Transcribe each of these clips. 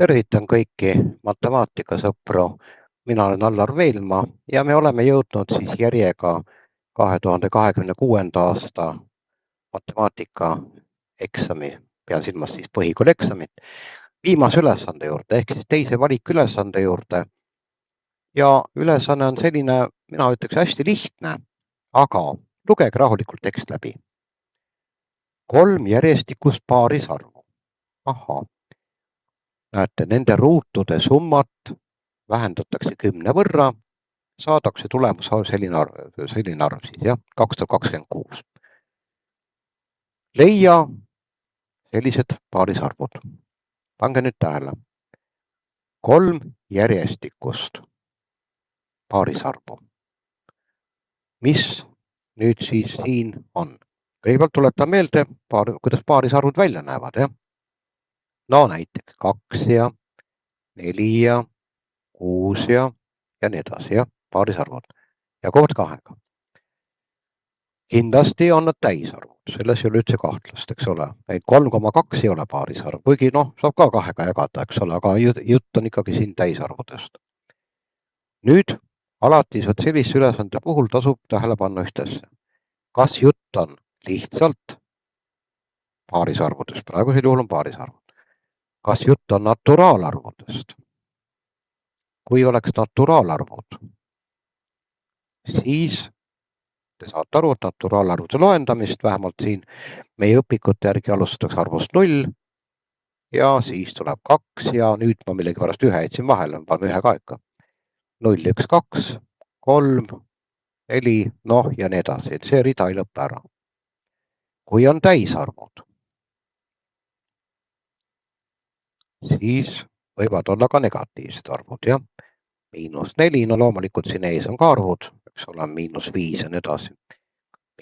Tervitan kõiki matemaatikasõpru. Mina olen Allar Veelma ja me oleme jõudnud siis järjega 2026. aasta matemaatika eksami, pean silmas siis põhikoolieksamit, viimase ülesande juurde ehk siis teise valikülesande juurde. Ja ülesanne on selline, mina ütleks hästi lihtne, aga lugege rahulikult tekst läbi. 3 järjestikust paarisarvu. Ahhaa. Näete, nende ruutude summat vähendatakse 10 võrra, saadakse tulemus selline arv siis, jah, 226. Leia sellised paarisarvud. Pange nüüd tähele. 3 järjestikust paarisarvu. Mis nüüd siis siin on? Kõigepealt tuletan meelde, kuidas paarisarvud välja näevad, jah? No näiteks 2 ja 4 ja 6 ja nii edasi, jah, paarisarvud. Ja koos 2. Kindlasti on nad täisarvud, selles ei ole üldse kahtlust, eks ole. 3,2 ei ole paarisarv, kuigi saab ka 2 jagada, eks ole, aga jutt on ikkagi siin täisarvudest. Nüüd alati sellise ülesande puhul tasub tähele panna ühtesse. Kas jutt on lihtsalt paarisarvudest? Praegusel juhul on paarisarvud. Kas jutt on naturaalarvudest? Kui oleks naturaalarvud, siis te saate aru, et naturaalarvude loendamist vähemalt siin meie õpikute järgi alustatakse arvust 0 ja siis tuleb 2 ja nüüd ma millegipärast 1 jätsin vahele, panen 1 ka ikka. 0, 1, 2, 3, 4, ja nii edasi, et see rida ei lõpe ära. Kui on täisarvud, siis võivad olla ka negatiivsed arvud, jah. -4, loomulikult siin ees on ka arvud, eks ole, -5 ja nii edasi.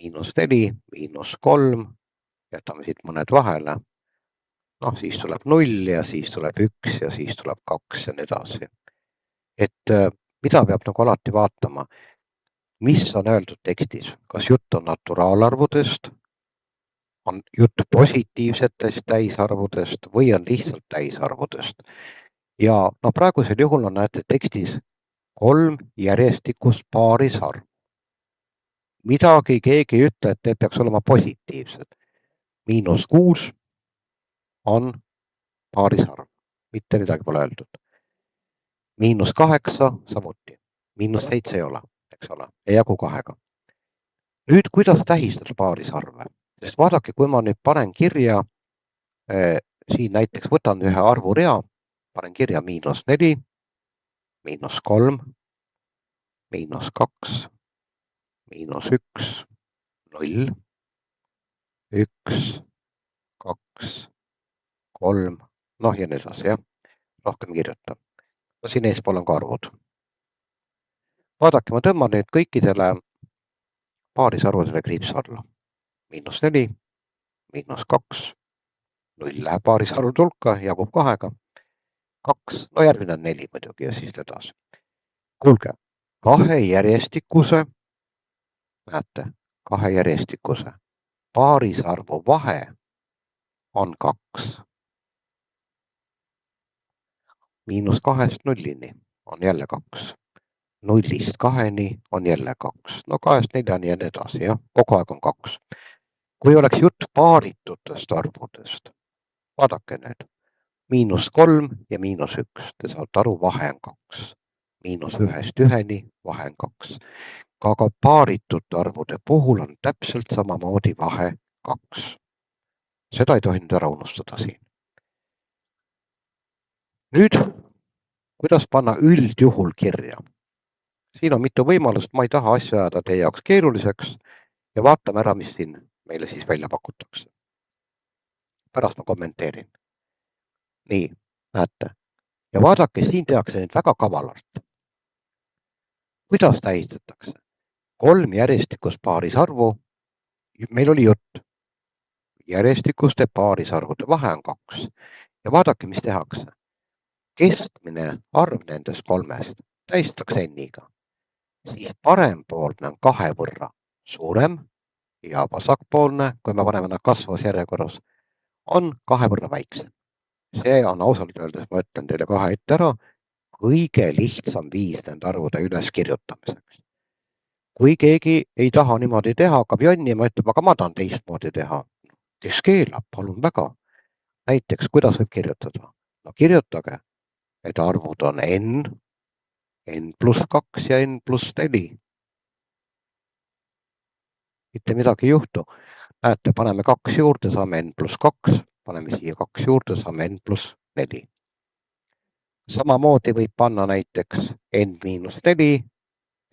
-4, -3, jätame siit mõned vahele. Siis tuleb 0 ja siis tuleb 1 ja siis tuleb 2 ja nii edasi. Et mida peab nagu alati vaatama, mis on öeldud tekstis, kas jutt on naturaalarvudest, on jutt positiivsetest täisarvudest või on lihtsalt täisarvudest. Ja praegusel juhul on, näete, tekstis 3 järjestikust paarisarv. Midagi keegi ei ütle, et need peaks olema positiivsed. -6 on paarisarv, mitte midagi pole öeldud. -8 samuti, -7 ei ole, eks ole, ei jagu 2. Nüüd, kuidas tähistada paarisarve? Sest vaadake, kui ma nüüd panen kirja, siin näiteks võtan ühe arvurea, panen kirja -4, -3, -2, -1, 0, 1, 2, 3, ja nii edasi, jah. Rohkem kirjuta. Siin eespool on ka arvud. Vaadake, ma tõmban nüüd kõikidele paarisarvudele kriips alla. -4, -2, 0 läheb paarisarvude hulka, jagub 2, 2, järgmine on 4 muidugi ja siis edasi. Kuulge, 2 järjestikuse, näete, 2 järjestikuse paarisarvu vahe on 2. -2-st 0-ni on jälle 2. 0-st 2-ni on jälle 2. 2-st 4-ni ja nii edasi, jah, kogu aeg on 2. Kui oleks jutt paaritutest arvudest, vaadake nüüd, -3 ja -1, te saate aru, vahe on 2. -1-st 1-ni, vahe on 2. Aga paaritute arvude puhul on täpselt samamoodi vahe 2. Seda ei tohi nüüd ära unustada siin. Nüüd, kuidas panna üldjuhul kirja? Siin on mitu võimalust, ma ei taha asju ajada teie jaoks keeruliseks ja vaatame ära, mis siin meile siis välja pakutakse. Pärast ma kommenteerin. Nii, näete. Ja vaadake, siin tehakse nüüd väga kavalalt. Kuidas tähistatakse? 3 järjestikust paarisarvu meil oli jutt, järjestikuste paarisarvude vahe on 2 ja vaadake, mis tehakse. Keskmine arv nendest 3 tähistatakse n-iga, siis parempoolne on 2 võrra suurem ja vasakpoolne, kui me paneme nad kasvavas järjekorras, on 2 võrra väiksem. See on ausalt öeldes, ma ütlen teile kohe ette ära, kõige lihtsam viis nende arvude üles kirjutamiseks. Kui keegi ei taha niimoodi teha, hakkab jonnima, ütleb, aga ma tahan teistmoodi teha. Kes keelab, palun väga. Näiteks, kuidas võib kirjutada? No kirjutage, et arvud on n pluss 2 ja n pluss 4. Mitte midagi ei juhtu. Näete, paneme 2 juurde, saame n pluss 2, paneme siia 2 juurde, saame n pluss 4. Samamoodi võib panna näiteks n miinus 4,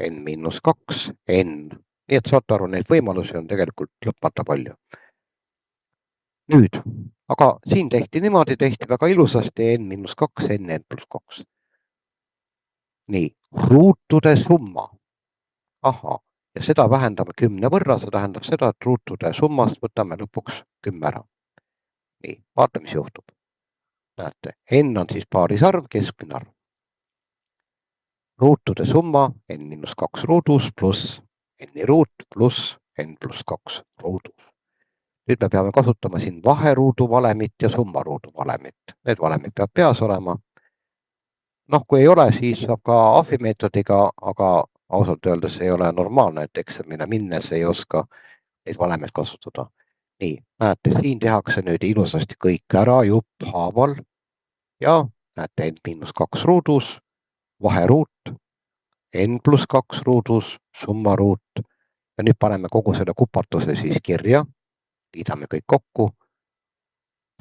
n miinus 2, n. Nii et saate aru, neid võimalusi on tegelikult lõpmata palju. Nüüd, aga siin tehti niimoodi, tehti väga ilusasti n miinus 2, n pluss 2. Nii, ruutude summa. Aha, ja seda vähendame 10 võrra, see tähendab seda, et ruutude summast võtame lõpuks 10 ära. Nii, vaata, mis juhtub. Näete, n on siis paarisarv, keskmine arv. Ruutude summa n miinus 2 ruudus pluss n ruut pluss n pluss 2 ruudus. Nüüd me peame kasutama siin vaheruudu valemit ja summaruudu valemit. Need valemid peab peas olema. Noh, kui ei ole, siis saab ka ahvi meetodiga, aga ausalt öeldes ei ole normaalne, et eksamile minnes ei oska neid valemeid kasutada. Nii, näete, siin tehakse nüüd ilusasti kõik ära jupp haaval ja näete n miinus 2 ruudus, vaheruut, n pluss 2 ruudus, summaruut ja nüüd paneme kogu selle kupatuse siis kirja, liidame kõik kokku.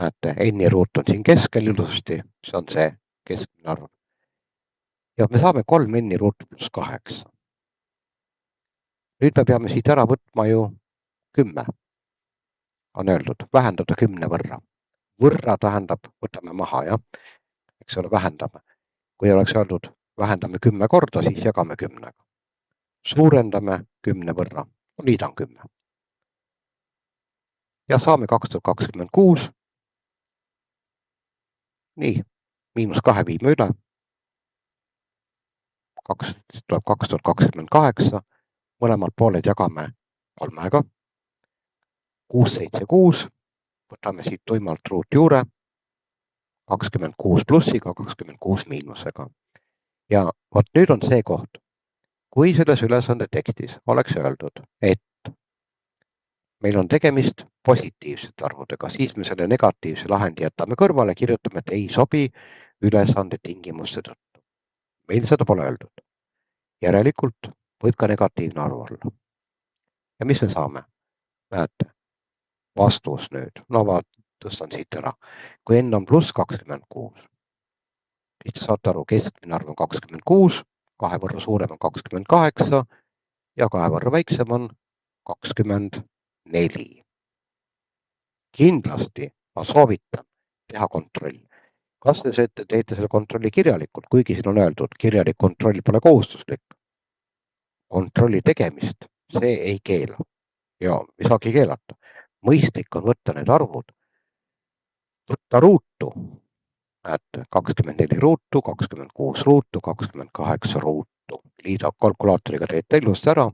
Näete, n ruut on siin keskel ilusasti, see on see keskmine arv. Ja me saame 3 n ruut pluss 8. Nüüd me peame siit ära võtma ju 10. On öeldud, vähendada 10 võrra. Võrra tähendab, võtame maha, jah. Eks ole, vähendame. Kui oleks öeldud, vähendame 10 korda, siis jagame 10. Suurendame 10 võrra. Liidan 10. Ja saame 2026. Nii, miinus 2 viime üle. Tuleb 2028. Mõlemad pooled jagame 3-ga. 6, 7, 6. Võtame siit tuimalt ruut juure. 26 plussiga, 26 miinusega. Ja vot nüüd on see koht. Kui selles ülesande tekstis oleks öeldud, et meil on tegemist positiivsete arvudega, siis me selle negatiivse lahendi jätame kõrvale, kirjutame, et ei sobi ülesande tingimuste tõttu. Meil seda pole öeldud. Järelikult võib ka negatiivne arv olla. Ja mis me saame? Näete, vastus nüüd. No tõstan siit ära. Kui n on pluss 26, siis saate aru, keskmine arv on 26, 2 võrra suurem on 28 ja 2 võrra väiksem on 24. Kindlasti ma soovitan teha kontroll. Kas te teete selle kontrolli kirjalikult, kuigi siin on öeldud, kirjalik kontroll pole kohustuslik. Kontrolli tegemist, see ei keela. Ja ei saagi keelata. Mõistlik on võtta need arvud. Võtta ruutu. Näete, 24 ruutu, 26 ruutu, 28 ruutu. Liidab kalkulaatoriga teete ilusti ära.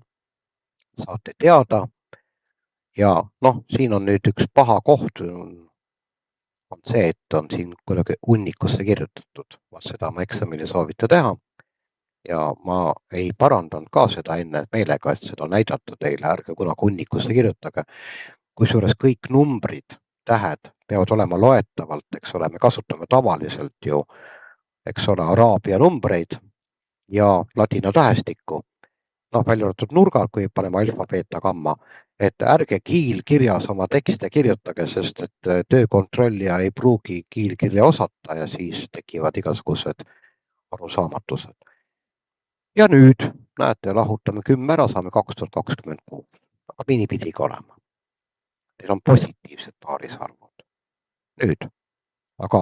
Saate teada. Ja noh, siin on nüüd üks paha koht. On see, et on siin kuidagi hunnikusse kirjutatud. Seda ma eksamil ei soovita teha. Ja ma ei parandanud ka seda enne meelega, et seda näidata teile. Ärge kunagi hunnikusse kirjutage. Kusjuures kõik numbrid, tähed peavad olema loetavalt, eks ole. Me kasutame tavaliselt ju, eks ole, araabia numbreid ja ladina tähestikku. Noh, välja arvatud nurgal, kui paneme alfabeeta gamma. Et ärge kiilkirjas oma tekste kirjutage, sest et töökontrollija ei pruugi kiilkirja osata ja siis tekivad igasugused arusaamatused. Ja nüüd, näete, lahutame 10 ära, saame 2026. Aga nii pidi ka olema. Teil on positiivsed paarisarvud. Nüüd, aga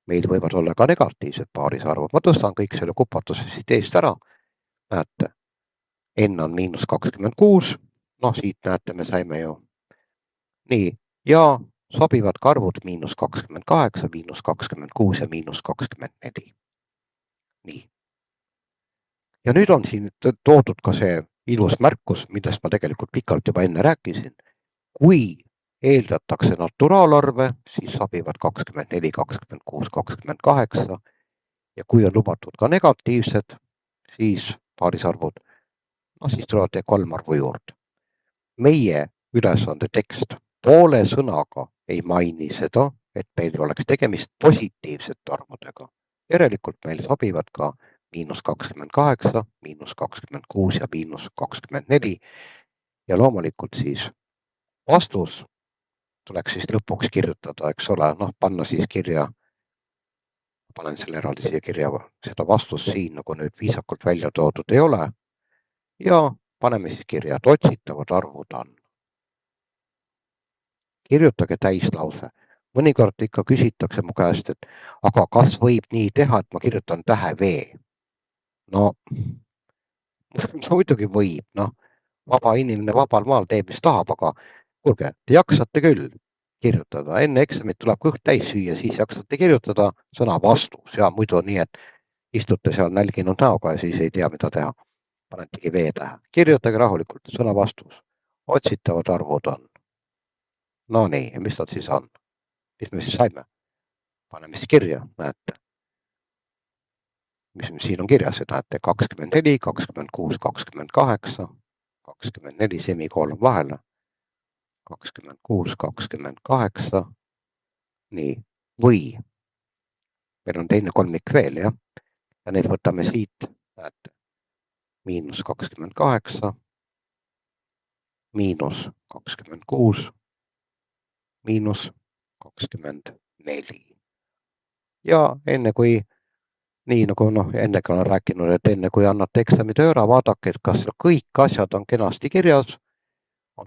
meil võivad olla ka negatiivsed paarisarvud. Ma tõstan kõik selle kupatuse siit eest ära. Näete, n on miinus 26. Noh, siit näete, me saime ju Nii, ja sobivad ka arvud -28, -26 ja -24. Nii. Ja nüüd on siin toodud ka see ilus märkus, millest ma tegelikult pikalt juba enne rääkisin. Kui eeldatakse naturaalarve, siis sobivad 24, 26, 28 ja kui on lubatud ka negatiivsed, siis paarisarvud, no siis tulevad teie 3 arvu juurde. Meie ülesande tekst poole sõnaga ei maini seda, et meil oleks tegemist positiivsete arvudega. Järelikult meil sobivad ka -28, -26 ja -24 ja loomulikult siis vastus tuleks siis lõpuks kirjutada, eks ole, panna siis kirja, panen selle eraldi siia kirja, seda vastust siin nagu nüüd viisakalt välja toodud ei ole ja paneme siis kirja, et otsitavad arvud on. Kirjutage täislause. Mõnikord ikka küsitakse mu käest, et aga kas võib nii teha, et ma kirjutan tähe V? No muidugi võib, vaba inimene vabal maal teeb, mis tahab, aga kuulge, te jaksate küll kirjutada. Enne eksamit tuleb kõht täis süüa, siis jaksate kirjutada sõna vastus ja muidu on nii, et istute seal nälginud näoga ja siis ei tea, mida teha. Panetegi V tähe. Kirjutage rahulikult sõna vastus. Otsitavad arvud on. No nii, ja mis nad siis on? Mis me siis saime? Paneme siis kirja, näete. Mis siin on kirjas, et näete 24, 26, 28, 24 semikoolon vahele, 26, 28, nii, või meil on teine kolmik veel, jah, ja neid võtame siit, näete, -28, -26, -24. Ja enne kui, nii nagu ennegi olen rääkinud, et enne kui annate eksamitöö ära, vaadake, et kas kõik asjad on kenasti kirjas, on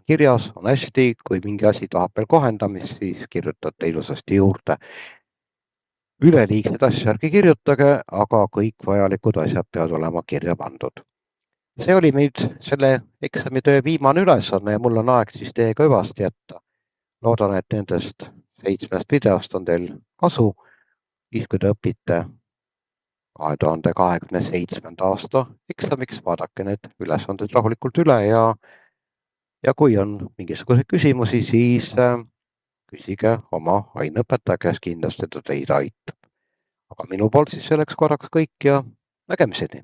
hästi, kui mingi asi tahab veel kohendamist, siis kirjutate ilusasti juurde. Üleliigseid asju ärge kirjutage, aga kõik vajalikud asjad peavad olema kirja pandud. See oli meid selle eksamitöö viimane ülesanne ja mul on aeg siis teiega hüvasti jätta. Loodan, et nendest 7 videost on teil kasu, siis kui te õpite 2027. aasta eksamiks, vaadake need ülesanded rahulikult üle ja kui on mingisuguseid küsimusi, siis küsige oma aineõpetaja käest, kindlasti ta teid aitab. Aga minu poolt siis selleks korraks kõik ja nägemiseni!